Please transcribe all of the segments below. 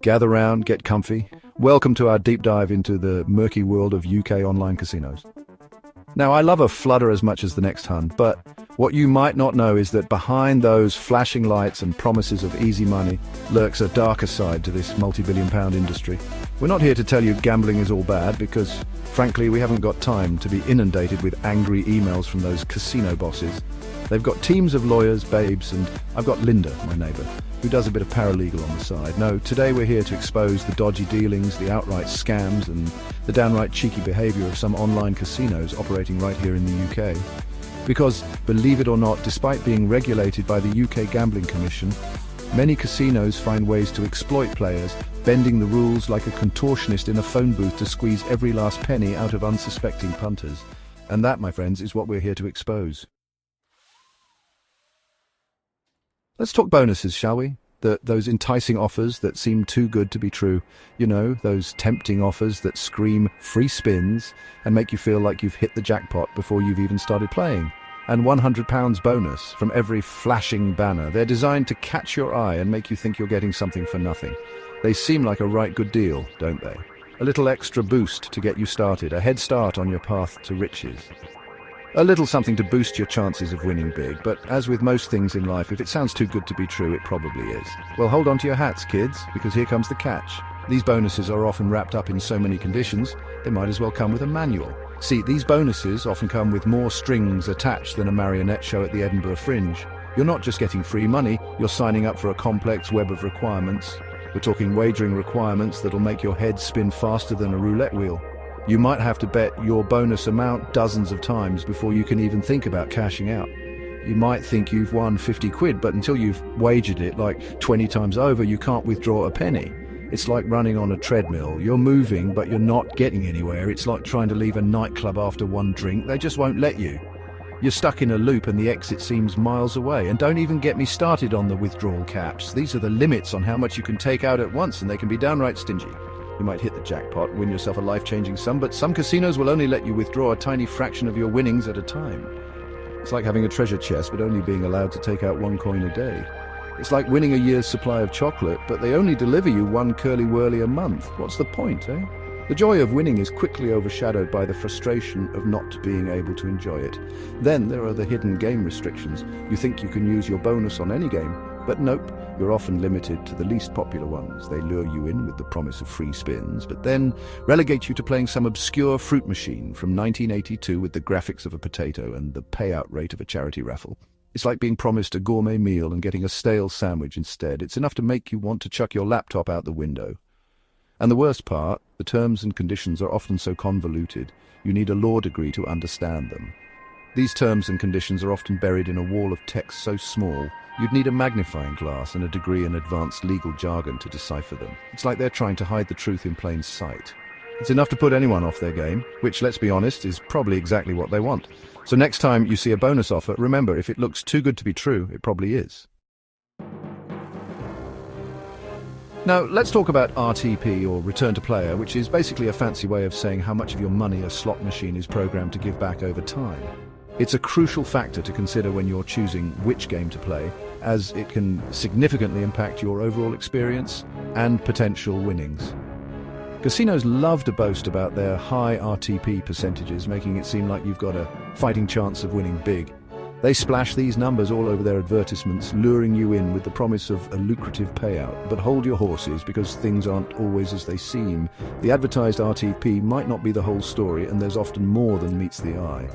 Gather round, get comfy. Welcome to our deep dive into the murky world of UK online casinos. Now, I love a flutter as much as the next Hun, but what you might not know is that behind those flashing lights and promises of easy money lurks a darker side to this multi-billion-pound industry. We're not here to tell you gambling is all bad because, frankly, we haven't got time to be inundated with angry emails from those casino bosses. They've got teams of lawyers, babes, and I've got Linda, my neighbour, who does a bit of paralegal on the side. No, today we're here to expose the dodgy dealings, the outright scams, and the downright cheeky behaviour of some online casinos operating right here in the UK. Because, believe it or not, despite being regulated by the UK Gambling Commission, many casinos find ways to exploit players, bending the rules like a contortionist in a phone booth to squeeze every last penny out of unsuspecting punters. And that, my friends, is what we're here to expose. Let's talk bonuses, shall we? Those enticing offers that seem too good to be true. You know, those tempting offers that scream free spins and make you feel like you've hit the jackpot before you've even started playing. And £100 bonus from every flashing banner. They're designed to catch your eye and make you think you're getting something for nothing. They seem like a right good deal, don't they? A little extra boost to get you started, a head start on your path to riches. A little something to boost your chances of winning big, but as with most things in life, if it sounds too good to be true, it probably is. Well, hold on to your hats, kids, because here comes the catch. These bonuses are often wrapped up in so many conditions, they might as well come with a manual. See, these bonuses often come with more strings attached than a marionette show at the Edinburgh Fringe. You're not just getting free money, you're signing up for a complex web of requirements. We're talking wagering requirements that'll make your head spin faster than a roulette wheel. You might have to bet your bonus amount dozens of times before you can even think about cashing out. You might think you've won 50 quid, but until you've wagered it like 20 times over, you can't withdraw a penny. It's like running on a treadmill. You're moving, but you're not getting anywhere. It's like trying to leave a nightclub after one drink. They just won't let you. You're stuck in a loop and the exit seems miles away. And don't even get me started on the withdrawal caps. These are the limits on how much you can take out at once, and they can be downright stingy. You might hit the jackpot, win yourself a life-changing sum, but some casinos will only let you withdraw a tiny fraction of your winnings at a time. It's like having a treasure chest, but only being allowed to take out one coin a day. It's like winning a year's supply of chocolate, but they only deliver you one curly-whirly a month. What's the point, eh? The joy of winning is quickly overshadowed by the frustration of not being able to enjoy it. Then there are the hidden game restrictions. You think you can use your bonus on any game, but nope, you're often limited to the least popular ones. They lure you in with the promise of free spins, but then relegate you to playing some obscure fruit machine from 1982 with the graphics of a potato and the payout rate of a charity raffle. It's like being promised a gourmet meal and getting a stale sandwich instead. It's enough to make you want to chuck your laptop out the window. And the worst part, the terms and conditions are often so convoluted, you need a law degree to understand them. These terms and conditions are often buried in a wall of text so small, you'd need a magnifying glass and a degree in advanced legal jargon to decipher them. It's like they're trying to hide the truth in plain sight. It's enough to put anyone off their game, which, let's be honest, is probably exactly what they want. So next time you see a bonus offer, remember, if it looks too good to be true, it probably is. Now, let's talk about RTP, or return to player, which is basically a fancy way of saying how much of your money a slot machine is programmed to give back over time. It's a crucial factor to consider when you're choosing which game to play, as it can significantly impact your overall experience and potential winnings. Casinos love to boast about their high RTP percentages, making it seem like you've got a fighting chance of winning big. They splash these numbers all over their advertisements, luring you in with the promise of a lucrative payout. But hold your horses, because things aren't always as they seem. The advertised RTP might not be the whole story, and there's often more than meets the eye.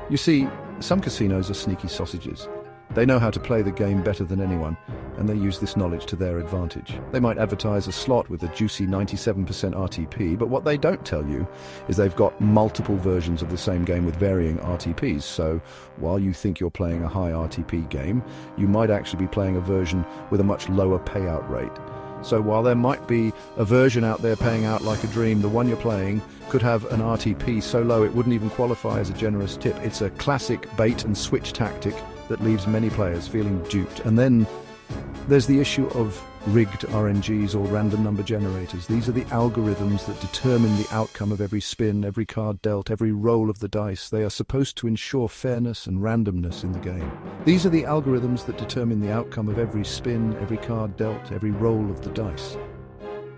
You see, some casinos are sneaky sausages. They know how to play the game better than anyone, and they use this knowledge to their advantage. They might advertise a slot with a juicy 97% RTP, but what they don't tell you is they've got multiple versions of the same game with varying RTPs. So while you think you're playing a high RTP game, you might actually be playing a version with a much lower payout rate. So while there might be a version out there paying out like a dream, the one you're playing could have an RTP so low it wouldn't even qualify as a generous tip. It's a classic bait and switch tactic that leaves many players feeling duped. And then There's the issue of rigged RNGs or random number generators. These are the algorithms that determine the outcome of every spin, every card dealt, every roll of the dice. They are supposed to ensure fairness and randomness in the game. These are the algorithms that determine the outcome of every spin, every card dealt, every roll of the dice.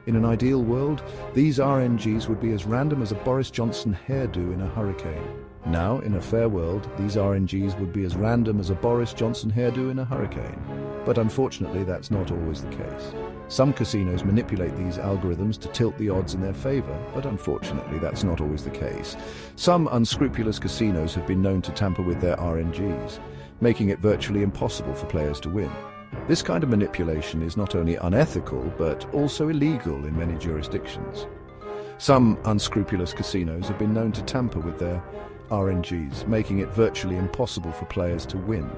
In an ideal world, these RNGs would be as random as a Boris Johnson hairdo in a hurricane. Now, in a fair world, these RNGs would be as random as a Boris Johnson hairdo in a hurricane. But unfortunately, that's not always the case. Some casinos manipulate these algorithms to tilt the odds in their favor, but unfortunately, that's not always the case. Some unscrupulous casinos have been known to tamper with their RNGs, making it virtually impossible for players to win. This kind of manipulation is not only unethical, but also illegal in many jurisdictions. Some unscrupulous casinos have been known to tamper with their RNGs, making it virtually impossible for players to win.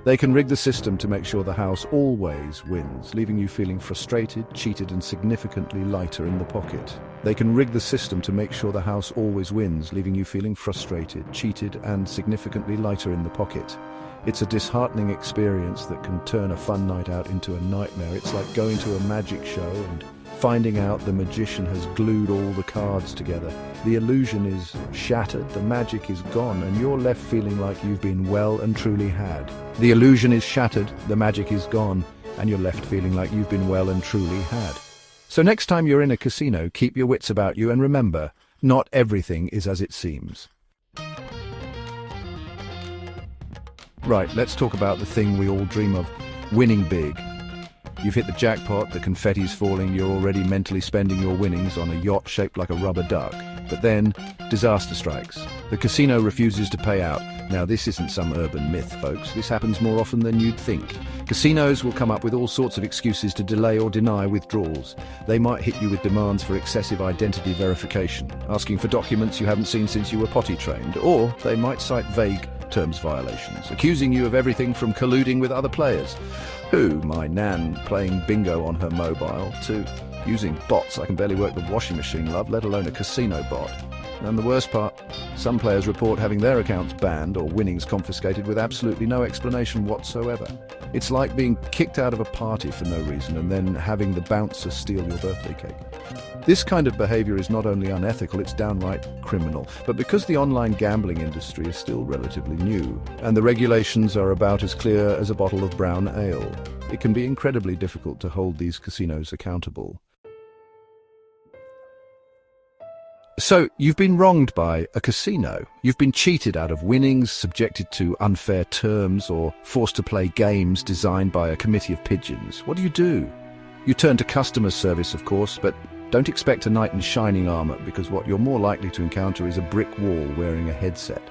They can rig the system to make sure the house always wins, leaving you feeling frustrated, cheated, and significantly lighter in the pocket. They can rig the system to make sure the house always wins, leaving you feeling frustrated, cheated, and significantly lighter in the pocket. It's a disheartening experience that can turn a fun night out into a nightmare. It's like going to a magic show and finding out the magician has glued all the cards together. The illusion is shattered, the magic is gone, and you're left feeling like you've been well and truly had. The illusion is shattered, the magic is gone, and you're left feeling like you've been well and truly had. So next time you're in a casino, keep your wits about you and remember, not everything is as it seems. Right, let's talk about the thing we all dream of, winning big. You've hit the jackpot, the confetti's falling, you're already mentally spending your winnings on a yacht shaped like a rubber duck. But then, disaster strikes. The casino refuses to pay out. Now, this isn't some urban myth, folks. This happens more often than you'd think. Casinos will come up with all sorts of excuses to delay or deny withdrawals. They might hit you with demands for excessive identity verification, asking for documents you haven't seen since you were potty trained, or they might cite vague terms violations, accusing you of everything from colluding with other players. My nan playing bingo on her mobile, to using bots I can barely work the washing machine, love, let alone a casino bot. And the worst part, some players report having their accounts banned or winnings confiscated with absolutely no explanation whatsoever. It's like being kicked out of a party for no reason and then having the bouncer steal your birthday cake. This kind of behavior is not only unethical, it's downright criminal. But because the online gambling industry is still relatively new, and the regulations are about as clear as a bottle of brown ale, it can be incredibly difficult to hold these casinos accountable. So, you've been wronged by a casino. You've been cheated out of winnings, subjected to unfair terms, or forced to play games designed by a committee of pigeons. What do? You turn to customer service, of course, but don't expect a knight in shining armor, because what you're more likely to encounter is a brick wall wearing a headset.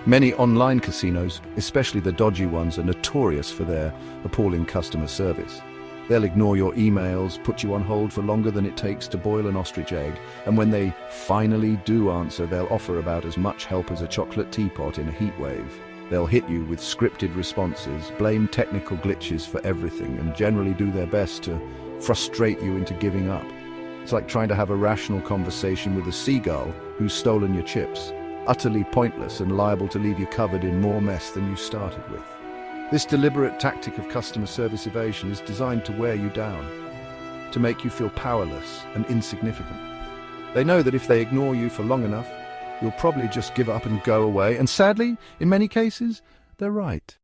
Many online casinos, especially the dodgy ones, are notorious for their appalling customer service. They'll ignore your emails, put you on hold for longer than it takes to boil an ostrich egg, and when they finally do answer, they'll offer about as much help as a chocolate teapot in a heat wave. They'll hit you with scripted responses, blame technical glitches for everything, and generally do their best to frustrate you into giving up. It's like trying to have a rational conversation with a seagull who's stolen your chips. Utterly pointless and liable to leave you covered in more mess than you started with. This deliberate tactic of customer service evasion is designed to wear you down, to make you feel powerless and insignificant. They know that if they ignore you for long enough, you'll probably just give up and go away, and sadly, in many cases, they're right.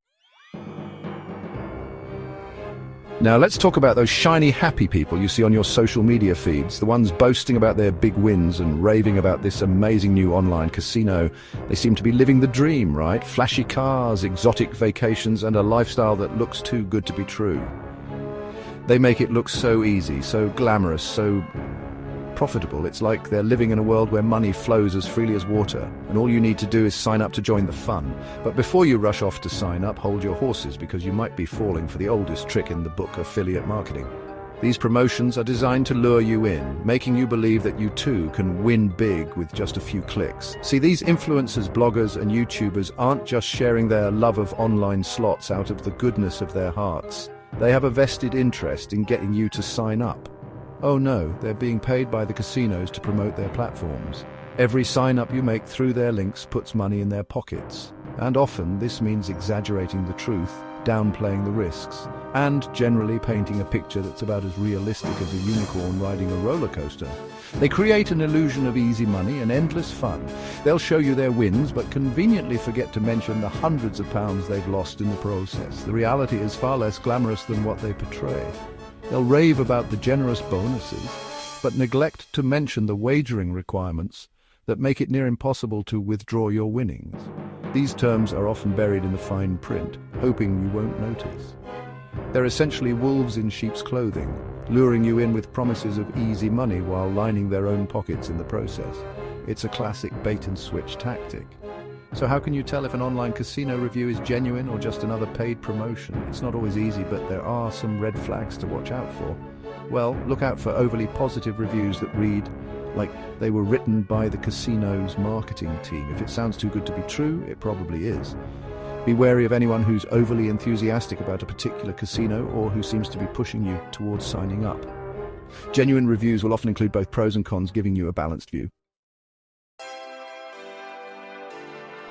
Now let's talk about those shiny, happy people you see on your social media feeds, the ones boasting about their big wins and raving about this amazing new online casino. They seem to be living the dream, right? Flashy cars, exotic vacations, and a lifestyle that looks too good to be true. They make it look so easy, so glamorous, so profitable. It's like they're living in a world where money flows as freely as water, and all you need to do is sign up to join the fun. But before you rush off to sign up, hold your horses, because you might be falling for the oldest trick in the book, affiliate marketing. These promotions are designed to lure you in, making you believe that you too can win big with just a few clicks. See, these influencers, bloggers, and YouTubers aren't just sharing their love of online slots out of the goodness of their hearts. They have a vested interest in getting you to sign up. Oh no, they're being paid by the casinos to promote their platforms. Every sign-up you make through their links puts money in their pockets. And often this means exaggerating the truth, downplaying the risks, and generally painting a picture that's about as realistic as a unicorn riding a roller coaster. They create an illusion of easy money and endless fun. They'll show you their wins, but conveniently forget to mention the hundreds of pounds they've lost in the process. The reality is far less glamorous than what they portray. They'll rave about the generous bonuses, but neglect to mention the wagering requirements that make it near impossible to withdraw your winnings. These terms are often buried in the fine print, hoping you won't notice. They're essentially wolves in sheep's clothing, luring you in with promises of easy money while lining their own pockets in the process. It's a classic bait-and-switch tactic. So how can you tell if an online casino review is genuine or just another paid promotion? It's not always easy, but there are some red flags to watch out for. Well, look out for overly positive reviews that read like they were written by the casino's marketing team. If it sounds too good to be true, it probably is. Be wary of anyone who's overly enthusiastic about a particular casino or who seems to be pushing you towards signing up. Genuine reviews will often include both pros and cons, giving you a balanced view.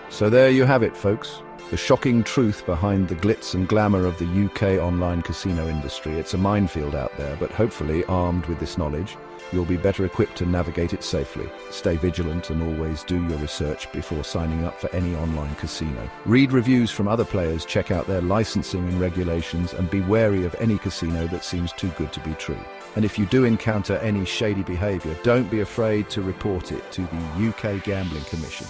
So there you have it, folks. The shocking truth behind the glitz and glamour of the UK online casino industry. It's a minefield out there, but hopefully, armed with this knowledge, you'll be better equipped to navigate it safely. Stay vigilant and always do your research before signing up for any online casino. Read reviews from other players, check out their licensing and regulations, and be wary of any casino that seems too good to be true. And if you do encounter any shady behaviour, don't be afraid to report it to the UK Gambling Commission.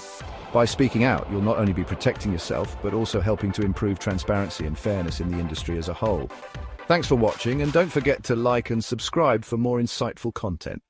By speaking out, you'll not only be protecting yourself, but also helping to improve transparency and fairness in the industry as a whole. Thanks for watching, and don't forget to like and subscribe for more insightful content.